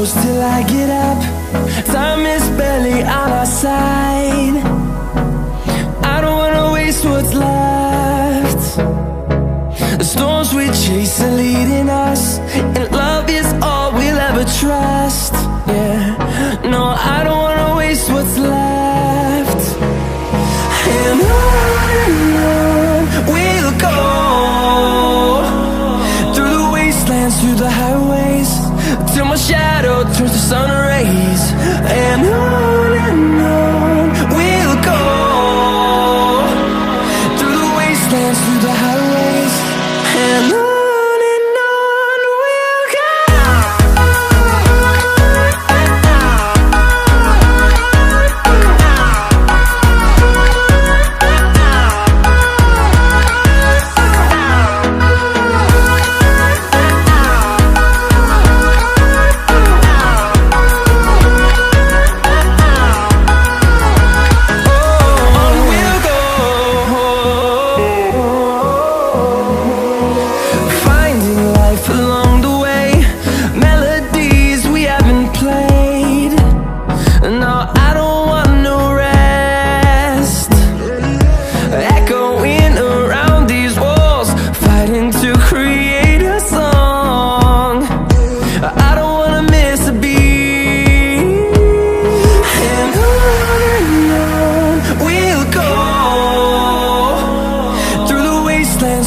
close till I get up. Time is barely on our side. I don't wanna waste what's left. The storms we chase are leading us, and love is all we'll ever trust. Yeah, no, I don't wanna waste what's left. And on we'll go, through the wastelands, through the highways, till my shadow turns to sun rays. And on we'll go, through the wastelands, through the highways, and on we'll go.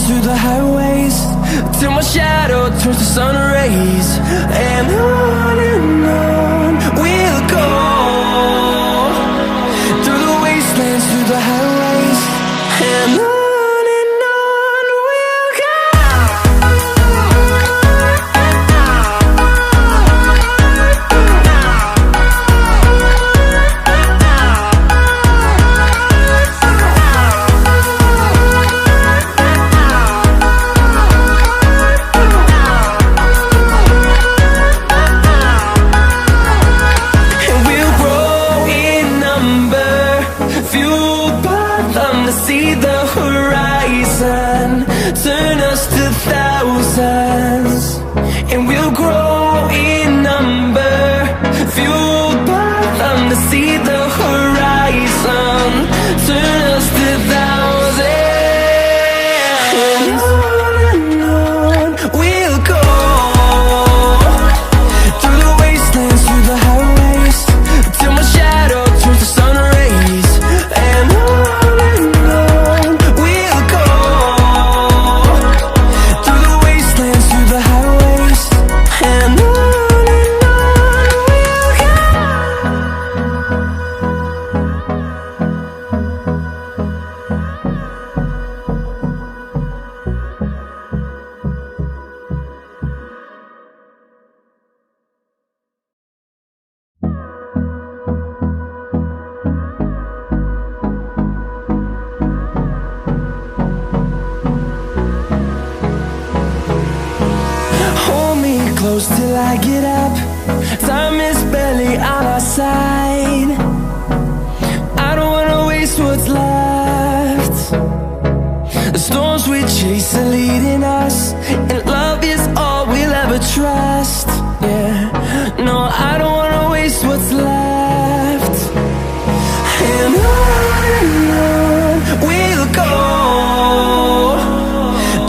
Through the highways, till my shadow turns to sun rays. And on we'll go, through the wastelands, through the highways, and on we'll go. See the horizon, turn us to thousands, and we'll grow in number, fueled by them. To see the horizon, turn us to thousands, and on we'll go, through the wastelands, through the highways, till my shadow turns to sun rays. And close till I get up. Time is barely on our side. I don't wanna waste what's left. The storms we chase are leading us, and love is all we'll ever trust. Yeah, no, I don't wanna waste what's left. And on we'll go,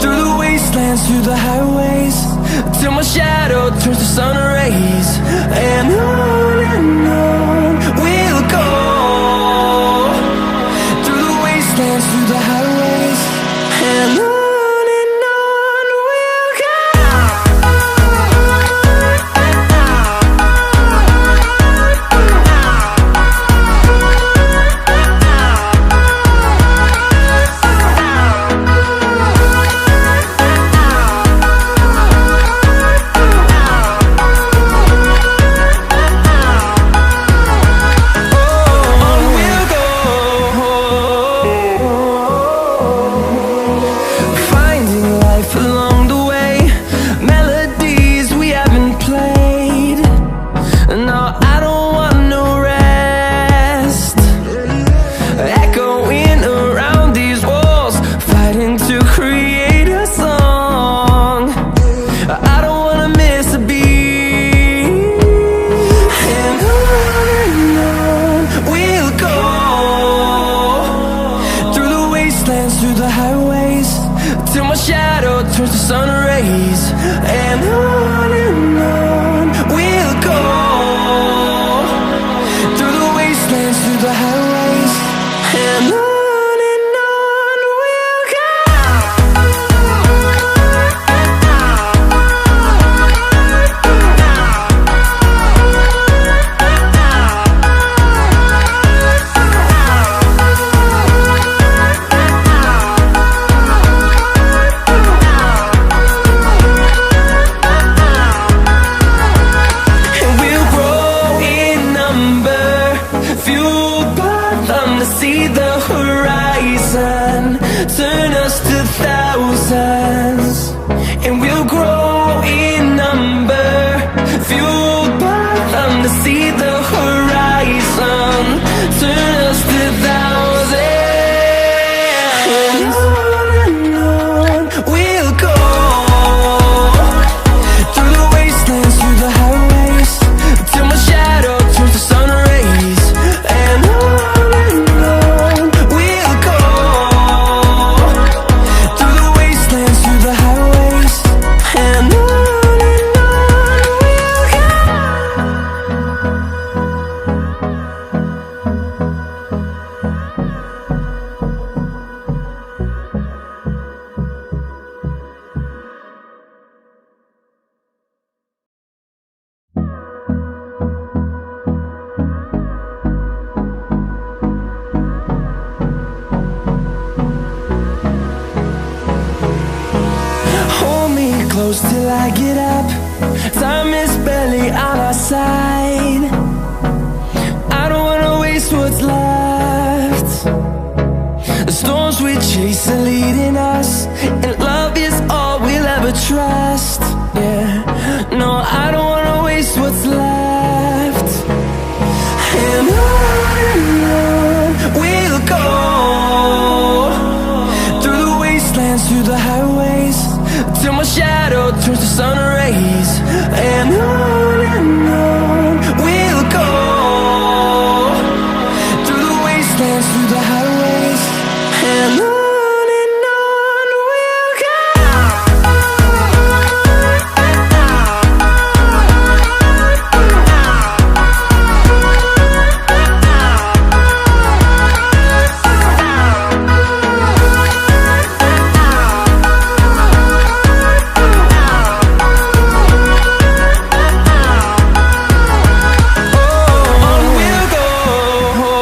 through the wastelands, through the highways, till my shadow turns to sun rays. And on we'll go, through the wastelands, through the highways, and on we'll go. through the highways, and on we'll go. And we'll grow in number, fueled by them to see the horizon, turn us to thousands. And we'll grow in number, fueled by them to see the horizon, turn us to thousands. And on we'll go, through the wastelands, through the highways, till my shadow turns to sun rays. And on we'll go, through the wastelands, through the highways, and on we'll go. Hold me close till I get up. Time is barely on our side. I don't wanna waste what's left. The storms we chase are leading us, and love is all we'll ever trust. Yeah, no, I don't wanna waste what's left. And on